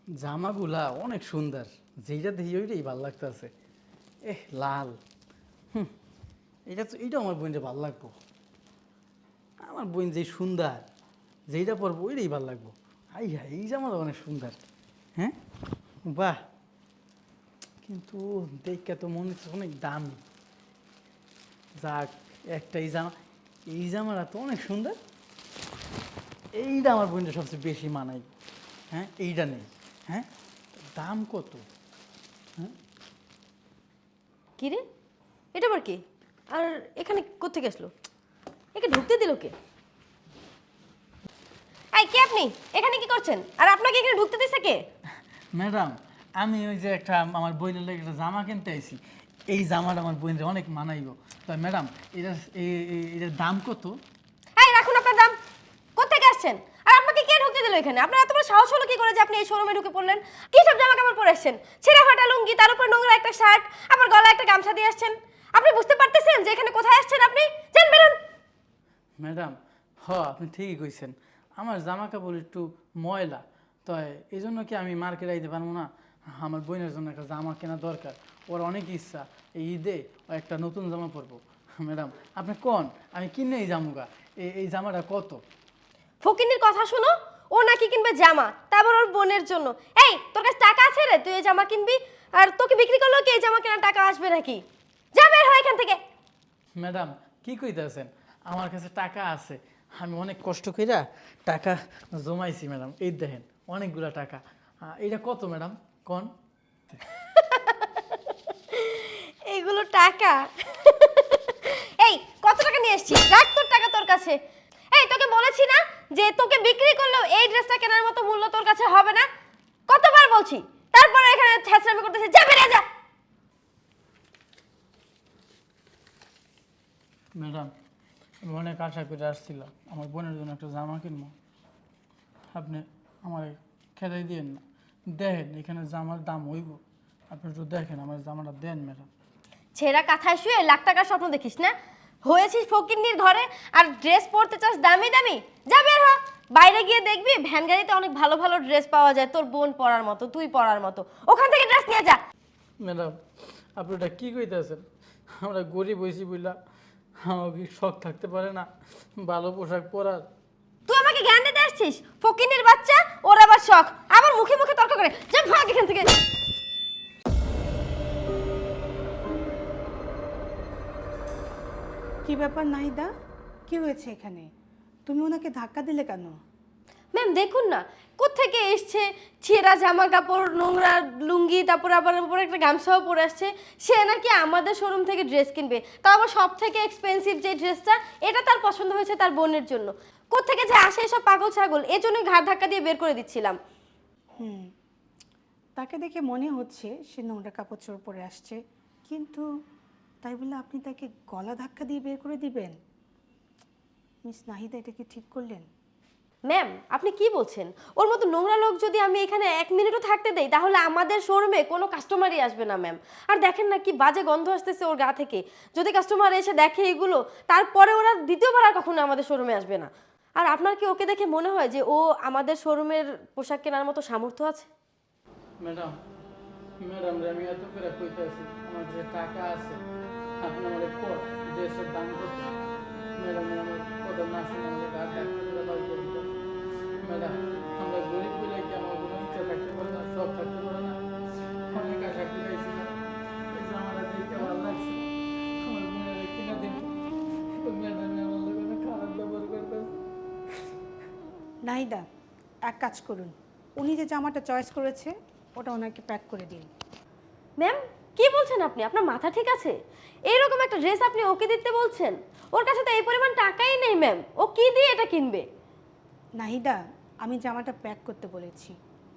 জামাগুলা অনেক সুন্দর, যেইটা দেখি ওইটাই ভালো লাগতেছে। লাল। হুম, এইটা আমার বোনটা ভালো লাগবো। আমার বোন যে সুন্দর, যেইটা পরবো ওইটাই ভালো লাগবো। হাই হাই, এই জামাটা অনেক সুন্দর। হ্যাঁ, বাহ। কিন্তু দেখে তো মনে হচ্ছে অনেক দামি। যাক, একটা এই জামাটা তো অনেক সুন্দর। এইটা আমার বোনটা সবচেয়ে বেশি মানাই। হ্যাঁ, এইটা নেই। হ্যাঁ, দাম কত? হ্যাঁ, কি রে, এটা আবার কি? আর এখানে কোত্থেকে আসলো? একে ঢুকতে দিল কে? এই কে আপনি? এখানে কি করছেন? আর আপনাকে এখানে ঢুকতে দিছে কে? ম্যাডাম, আমি ওই যে আমার বোনের লাগে একটা জামা কিনতে আইছি। এই জামাটা আমার বোনের অনেক মানাইব। তা ম্যাডাম, এটা এটার দাম কত? এই রাখুন আপনার দাম। কোত্থেকে আসছেন? আর আপনাকে কে ঢুকতে দিল এখানে? আপনার এত বড় সাহস হলো কি করে যে আপনি এই শোরুমে ঢুকে পড়লেন? কি সব জামা কাপড় পরে আসছেন? ছেঁড়া ফাটা লুঙ্গি, তার উপর নোংরা একটা শার্ট, আবার গলায় একটা গামছা দিয়ে আসছেন। আপনি বুঝতে পারতেছেন যে এখানে কোথায় আসছেন আপনি? যান বেরোন। ম্যাডাম, আপনি ঠিকই কইছেন। আমার জামা কাপড় একটু ময়লা, তো এই জন্য কি আমি মার্কেট আইতে পারবো না? আমার বোনের জন্য একটা জামা কেনা দরকার। ওর অনেক ইচ্ছা এই ঈদে ও একটা নতুন জামা পরবো। ম্যাডাম, আপনি কোন, আমি কিনে এই জামুগা। এই জামাটা কত? ফকিন্নির কথা শোনো, ও নাকি কিনবে জামা, তারপর ওর বোনের জন্য। এই তোর কাছে টাকা আছে রে? তুই এই জামা কিনবি? আর তোকে বিক্রি করলেও কি এই জামা কেনার টাকা আসবে নাকি? যা বের হয় এখান থেকে। ম্যাডাম, কি কইতেছেন? আমার কাছে টাকা আছে। আমি অনেক কষ্ট কইরা টাকা জমাইছি ম্যাডাম। এই দেখেন, অনেকগুলা টাকা। এটা কত ম্যাডাম, কোন? এইগুলো টাকা? এই কত টাকা নিয়ে এসেছিস? রাখ তোর টাকা তোর কাছে। এই তোকে বলেছি না যে তোকে বিক্রি করলেও এই ড্রেসটা কেনার মতো মূল্য তোর কাছে হবে না? কতবার বলছি? তারপরে এখানে ছ্যাঁচড়ামি করতেছিস, যা বেরিয়ে যা। ম্যাডাম, আমি অনেক আশা করে আসছিলাম আমার বোনের জন্য একটা জামা কিনবো। আপনি আমার খেদাই দিয়েন না। দেখেন এখানে জামার দাম হইব, আপনি একটু দেখেন আমার জামাটা দেন ম্যাডাম। ছেঁড়া কাঁথায় শুয়ে লাখ টাকার স্বপ্ন দেখিস না? হয়েছিস ফকিন্নির ঘরে আর ড্রেস পরতে চাস দামি দামি? যা বের হ। বাইরে গিয়ে দেখবি ভ্যান গাড়িতে অনেক ভালো ভালো ড্রেস পাওয়া যায়, তোর বোন পরার মতো, তুই পরার মতো। ওখান থেকে ড্রেস নিয়ে যা। ম্যাডাম, আপনি এটা কী কইতেছেন? আমরা গরিব হয়েছি বইলা আমার কি শখ থাকতে পারে না ভালো পোশাক পরার? তুই আমাকে জ্ঞান দিতে আসছিস? ফকিন্নির বাচ্চা, ওর আবার শখ, আবার মুখে মুখে তর্ক করে। যা ভাগ এখান থেকে। কি ব্যাপার নাহিদা, কি হয়েছে এখানে? তুমি ওনাকে ধাক্কা দিলে কেন? ম্যাম দেখুন না, কোত্থেকে এসছে, ছেঁড়া জামা কাপড়, নোংরা লুঙ্গি, তারপর আবার উপরে একটা গামছাও পরে আসছে। সে নাকি আমাদের শোরুম থেকে ড্রেস কিনবে, তাও আবার সব থেকে এক্সপেন্সিভ যে ড্রেসটা, এটা তার পছন্দ হয়েছে তার বোনের জন্য। কোত্থেকে যে আসে এসব পাগল ছাগল, এজন্যই ঘাড় ধাক্কা দিয়ে বের করে দিচ্ছিলাম। হুম, তাকে দেখে মনে হচ্ছে সে নোংরা কাপড় চোপড় পরে আসছে, কিন্তু তাই বলে আপনি তাকে গলা ধাক্কা দিয়ে বের করে দিবেন? মিস নাহিদা, এটা কি ঠিক করলেন? ম্যাম আপনি কি বলছেন? ওর মতো নোংরা লোক যদি আমি এখানে 1 মিনিটও থাকতে দেই, তাহলে আমাদের শোরুমে কোনো কাস্টমারই আসবে না ম্যাম। আর দেখেন না কি বাজে গন্ধ আসতেছে ওর গা থেকে। যদি কাস্টমার এসে দেখে এগুলো, তারপরে ওরা দ্বিতীয়বার আর কখনো আমাদের শোরুমে আসবে না। আর আপনার কি ওকে দেখে মনে হয় যে ও আমাদের শোরুমের পোশাক কেনার মতো সামর্থ্য আছে? ম্যাডাম, ম্যাডাম রে আমি এত করে কইতেছি আমার যে টাকা আছে, আপনি আমার কর ড্রেসের দাম কত? ম্যাডাম আমার কথা না শুনে আমাকে গাড়ি ডাক্তার করে বাড়িতে দিতে। ম্যাডাম, আমরা গরিব বলে কি আমার কোনো ইচ্ছা থাকতে পারে না, শখ থাকতে পারে না? অনেক আশা করেছি না, এই যে আমার দেখতে ভালো লাগছে আমার বোনের কিনা দিন, ম্যাডাম আমার লোকের খারাপ ব্যবহার করতেছে। নাহিদা, এক কাজ করুন, উনি যে জামাটা চয়েস করেছে ওটা ওনাকে প্যাক করে দিন। ম্যাম কি বলছেন আপনি? আপনার মাথা ঠিক আছে? এইরকম একটা ড্রেস আপনি ওকে দিতে বলছেন? ওর কাছে তো এই পরিমাণ টাকাই নেই ম্যাম, ও কি দিয়ে এটা কিনবে? নাহিদা, আমি জামাটা প্যাক করতে বলেছি,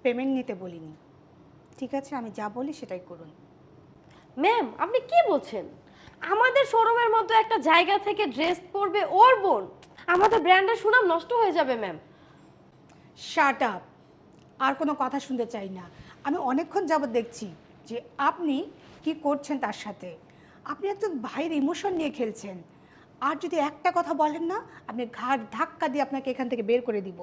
পেমেন্ট নিতে বলিনি। ঠিক আছে, আমি যা বলি সেটাই করুন। ম্যাম আপনি কি বলছেন? আমাদের শোরুমের মতো একটা জায়গা থেকে ড্রেস পরবে ওর বোন? আমাদের ব্র্যান্ডের সুনাম নষ্ট হয়ে যাবে ম্যাম। শাট আপ, আর কোনো কথা শুনতে চাই না। আমি অনেকক্ষণ যাবত দেখছি যে আপনি কি করছেন তার সাথে। আপনি একজন ভাইয়ের ইমোশন নিয়ে খেলছেন। আর যদি একটা কথা বলেন না, আপনি ঘাড় ধাক্কা দিয়ে আপনাকে এখান থেকে বের করে দিব।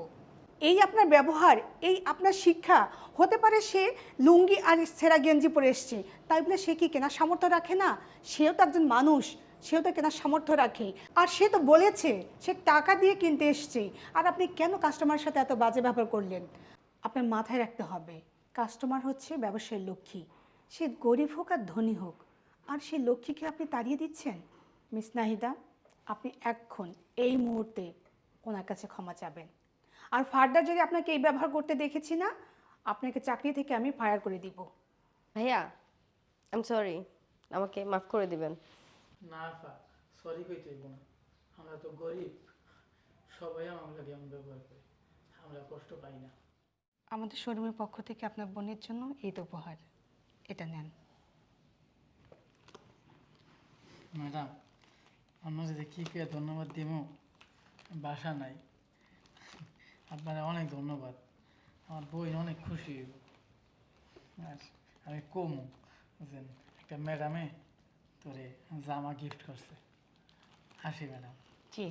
এই আপনার ব্যবহার, এই আপনার শিক্ষা, হতে পারে সে লুঙ্গি আর ছেঁড়া গেঞ্জি পরে এসছে, তাই বলে সে কি কেনার সামর্থ্য রাখে না? সেও তো একজন মানুষ, সেও তো কেনার সামর্থ্য রাখে। আর সে তো বলেছে সে টাকা দিয়ে কিনতে এসছে, আর আপনি কেন কাস্টমারের সাথে এত বাজে ব্যবহার করলেন? আপনার মাথায় রাখতে হবে, কাস্টমার হচ্ছে ব্যবসায়ের লক্ষ্মী, সে গরিব হোক আর ধনী হোক, আর সেই লক্ষ্মীকে আপনি তাড়িয়ে দিচ্ছেন। মিস নাহিদা, আপনি এখন এই মুহূর্তে ওনার কাছে ক্ষমা চাবেন। আর ফার্দার যদি আপনাকে এই ব্যবহার করতে দেখেছি না, আপনাকে চাকরি থেকে আমি ফায়ার করে দিব। ভাইয়া আই এম সরি, আমাকে মাফ করে দিবেন। না আপা, সরি কইতে হইব না। আমরা তো গরিব, সবাই আমার লাগে এমন ব্যবহার করে, আমরা কষ্ট পাই না। আমাদের শোরুমের পক্ষ থেকে আপনার বোনের জন্য ঈদ উপহার, এটা নেন। ম্যাডাম, আপনার যদি কী কে ধন্যবাদ দিব, বাসা নাই। আপনারা অনেক ধন্যবাদ, আমার বই অনেক খুশি হইব। আর আমি কমু যে একটা ম্যাডামে তোরে জামা গিফট করছে। আসি ম্যাডাম। জি।